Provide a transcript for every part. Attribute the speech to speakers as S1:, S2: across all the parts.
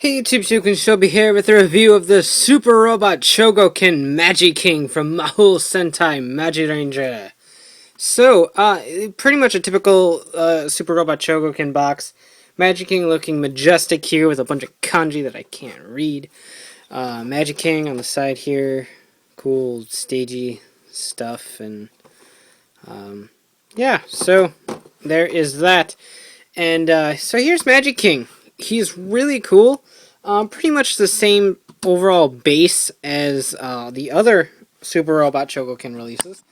S1: Hey YouTube, Chogokin Shobi here with a review of the Super Robot Chogokin Magi King from Mahou Sentai Magiranger. So, pretty much a typical Super Robot Chogokin box. Magi King looking majestic here with a bunch of kanji that I can't read. Magi King on the side here, cool stagey stuff, and yeah, so there is that. And so here's Magi King. He's really cool. Pretty much the same overall base as the other Super Robot Chogokin releases.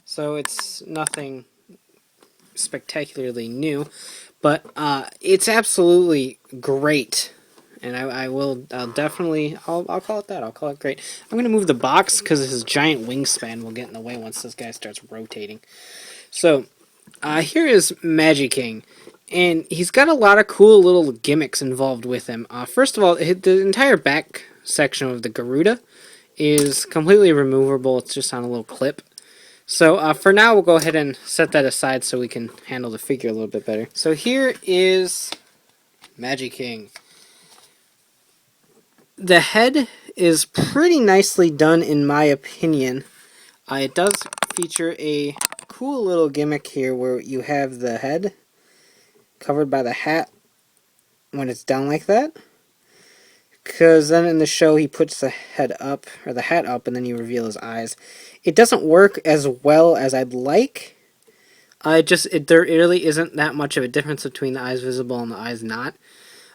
S1: So it's nothing spectacularly new. But it's absolutely great. And I'll definitely call it that. I'll call it great. I'm going to move the box because his giant wingspan will get in the way once this guy starts rotating. So here is Magi King. And he's got a lot of cool little gimmicks involved with him. First of all, the entire back section of the Garuda is completely removable. It's just on a little clip. So for now, we'll go ahead and set that aside so we can handle the figure a little bit better. So here is Magi King. The head is pretty nicely done in my opinion. It does feature a cool little gimmick here where you have the head covered by the hat when it's down like that, because then in the show he puts the head up, or the hat up, and then you reveal his eyes. It doesn't work as well as I'd like. There really isn't that much of a difference between the eyes visible and the eyes not.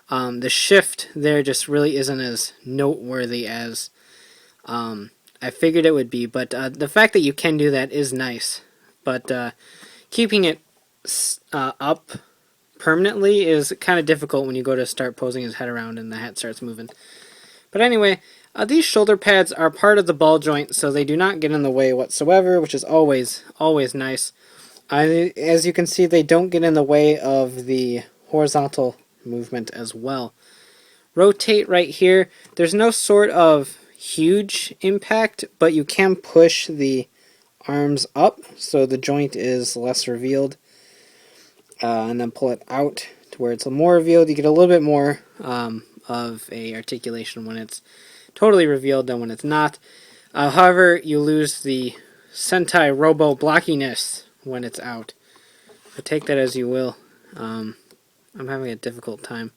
S1: The shift there just really isn't as noteworthy as I figured it would be, but the fact that you can do that is nice. But keeping it up permanently is kind of difficult when you go to start posing his head around and the hat starts moving. But anyway, these shoulder pads are part of the ball joint, so they do not get in the way whatsoever, which is always nice. As you can see, they don't get in the way of the horizontal movement as well. Rotate right here. There's no sort of huge impact, but you can push the arms up so the joint is less revealed. And then pull it out to where it's more revealed. You get a little bit more of a articulation when it's totally revealed than when it's not. However, you lose the Sentai Robo blockiness when it's out. But take that as you will. I'm having a difficult time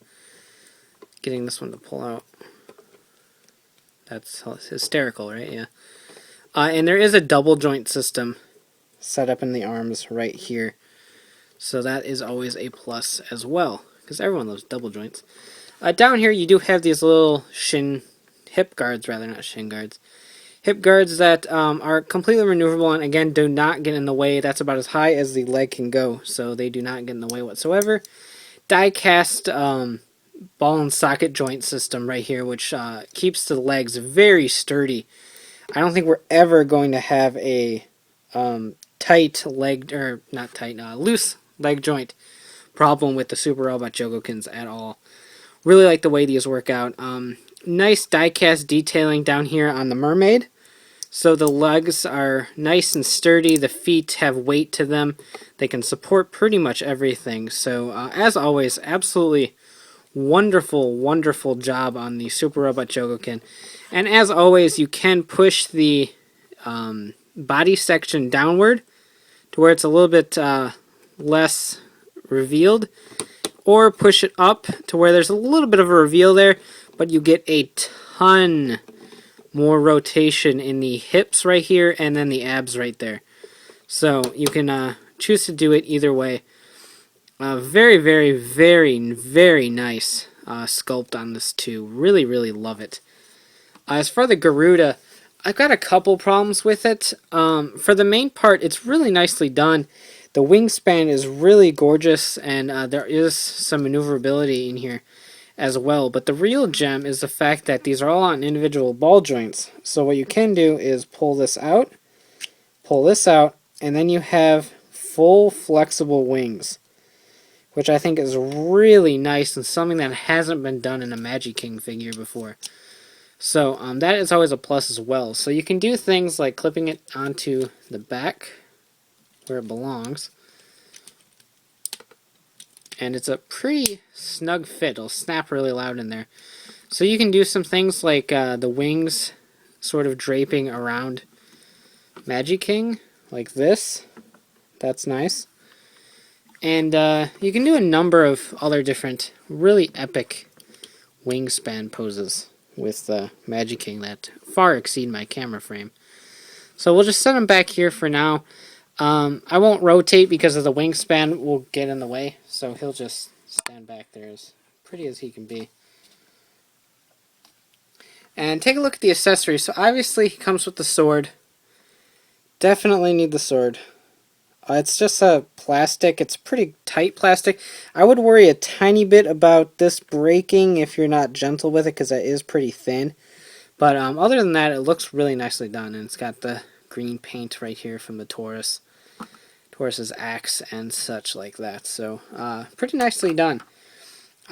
S1: getting this one to pull out. That's hysterical, right? Yeah. And there is a double joint system set up in the arms right here. So that is always a plus as well, because everyone loves double joints. Down here you do have these little hip guards that are completely maneuverable and again do not get in the way. That's about as high as the leg can go, so they do not get in the way whatsoever. Die cast ball and socket joint system right here, which keeps the legs very sturdy. I don't think we're ever going to have a loose leg joint problem with the Super Robot Chogokins at all. Really like the way these work out. Nice die-cast detailing down here on the Mermaid. So the legs are nice and sturdy. The feet have weight to them. They can support pretty much everything. So as always, absolutely wonderful job on the Super Robot Chogokin. And as always, you can push the body section downward to where it's a little bit less revealed, or push it up to where there's a little bit of a reveal there, but you get a ton more rotation in the hips right here and then the abs right there. So you can choose to do it either way. Very nice sculpt on this too. Really love it. As for the Garuda, I've got a couple problems with it. For the main part, it's really nicely done. The wingspan is really gorgeous, and there is some maneuverability in here as well. But the real gem is the fact that these are all on individual ball joints. So what you can do is pull this out, and then you have full flexible wings, which I think is really nice and something that hasn't been done in a Magi King figure before. So that is always a plus as well. So you can do things like clipping it onto the back where it belongs. And it's a pretty snug fit. It'll snap really loud in there. So you can do some things like the wings sort of draping around Magi King, like this. That's nice. And you can do a number of other different really epic wingspan poses with the Magi King that far exceed my camera frame. So we'll just set him back here for now. I won't rotate because of the wingspan will get in the way, so he'll just stand back there as pretty as he can be. And take a look at the accessory. So obviously he comes with the sword. Definitely need the sword. It's just a plastic. It's pretty tight plastic. I would worry a tiny bit about this breaking if you're not gentle with it, because that is pretty thin. But other than that, it looks really nicely done. And it's got the green paint right here from the Taurus's axe and such like that. So pretty nicely done.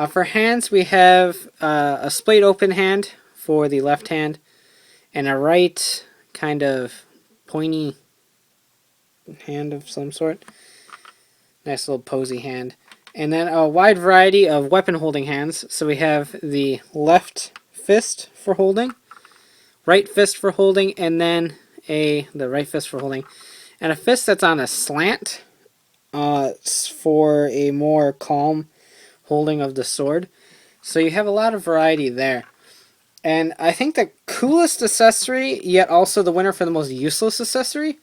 S1: For hands, we have a splayed open hand for the left hand, and a right kind of pointy hand of some sort. Nice little posy hand. And then a wide variety of weapon holding hands. So we have the left fist for holding, right fist for holding, and then the right fist for holding, and a fist that's on a slant for a more calm holding of the sword. So you have a lot of variety there. And I think the coolest accessory, yet also the winner for the most useless accessory,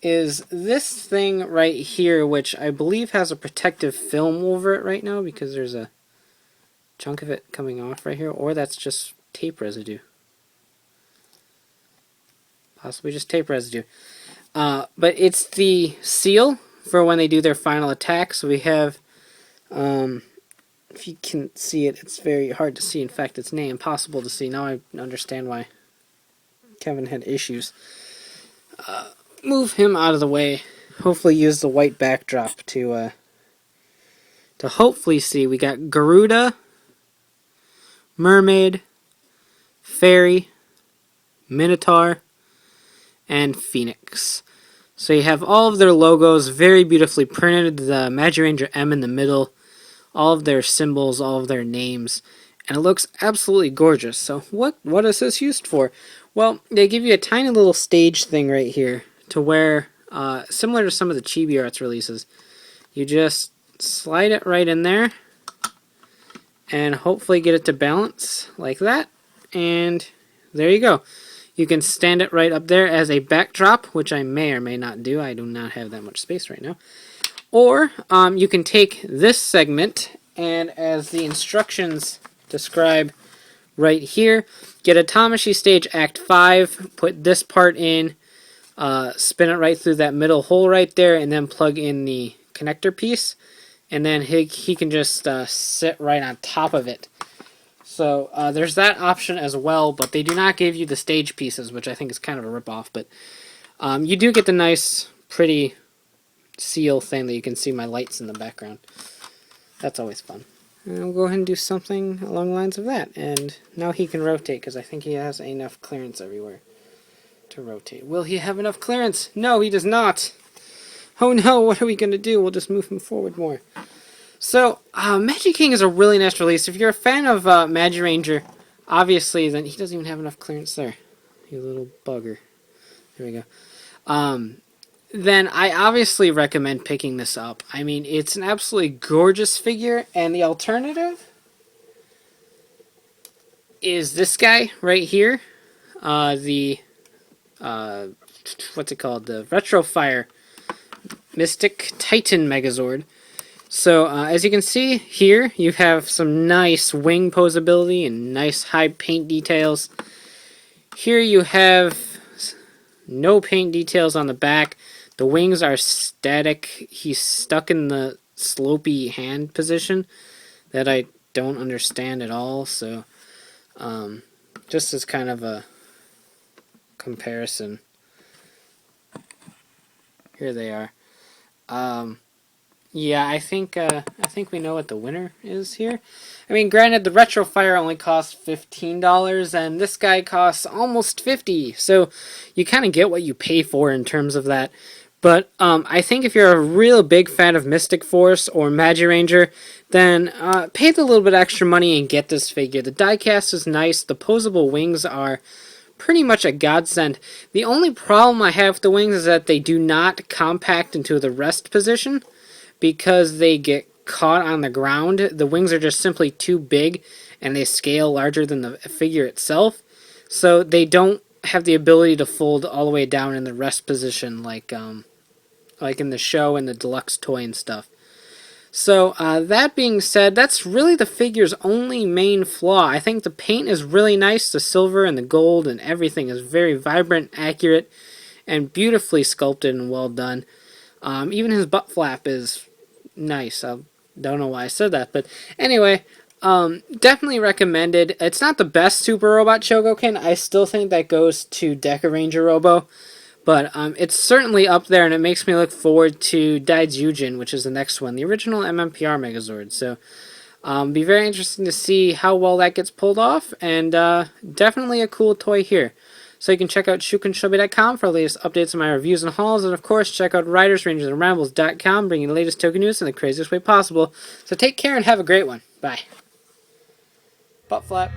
S1: is this thing right here, which I believe has a protective film over it right now because there's a chunk of it coming off right here, or that's just tape residue. Possibly just tape residue. But it's the seal for when they do their final attack. So we have, if you can see it, it's very hard to see. In fact, it's nearly impossible to see. Now I understand why Kevin had issues. Move him out of the way. Hopefully use the white backdrop to hopefully see. We got Garuda, Mermaid, Fairy, Minotaur, and Phoenix. So you have all of their logos very beautifully printed. The Magiranger M in the middle. All of their symbols, all of their names. And it looks absolutely gorgeous. So what is this used for? Well, they give you a tiny little stage thing right here to where, similar to some of the Chibi Arts releases, you just slide it right in there and hopefully get it to balance like that. And there you go. You can stand it right up there as a backdrop, which I may or may not do. I do not have that much space right now. Or you can take this segment and, as the instructions describe right here, get a Tamashii Stage Act 5, put this part in, spin it right through that middle hole right there, and then plug in the connector piece, and then he can just sit right on top of it. So there's that option as well, but they do not give you the stage pieces, which I think is kind of a ripoff. But you do get the nice, pretty seal thing that you can see my lights in the background. That's always fun. And I'll go ahead and do something along the lines of that. And now he can rotate, because I think he has enough clearance everywhere to rotate. Will he have enough clearance? No, he does not. Oh no, what are we going to do? We'll just move him forward more. So, Magi King is a really nice release. If you're a fan of Magiranger, obviously, then he doesn't even have enough clearance there. You little bugger. There we go. Then I obviously recommend picking this up. I mean, it's an absolutely gorgeous figure, and the alternative is this guy right here. What's it called? The Retrofire Mystic Titan Megazord. So, as you can see here, you have some nice wing poseability and nice high paint details. Here you have no paint details on the back. The wings are static. He's stuck in the slopey hand position that I don't understand at all. So, just as kind of a comparison, here they are. Yeah, I think we know what the winner is here. I mean, granted, the Retrofire only costs $15, and this guy costs almost $50. So you kind of get what you pay for in terms of that. But I think if you're a real big fan of Mystic Force or Magiranger, then pay the little bit extra money and get this figure. The diecast is nice. The poseable wings are pretty much a godsend. The only problem I have with the wings is that they do not compact into the rest position because they get caught on the ground. The wings are just simply too big and they scale larger than the figure itself. So they don't have the ability to fold all the way down in the rest position like in the show and the deluxe toy and stuff. So that being said, that's really the figure's only main flaw. I think the paint is really nice. The silver and the gold and everything is very vibrant, accurate, and beautifully sculpted and well done. Even his butt flap is nice. I don't know why I said that, but anyway, definitely recommended. It's not the best Super Robot Chogokin. I still think that goes to Dekaranger Robo. But it's certainly up there, and it makes me look forward to Daijujin, which is the next one, the original MMPR Megazord. So, be very interesting to see how well that gets pulled off, and definitely a cool toy here. So you can check out shukinshobi.com for the latest updates on my reviews and hauls, and of course check out ridersrangersandrambles.com, bringing the latest token news in the craziest way possible. So take care and have a great one. Bye. Butt flap.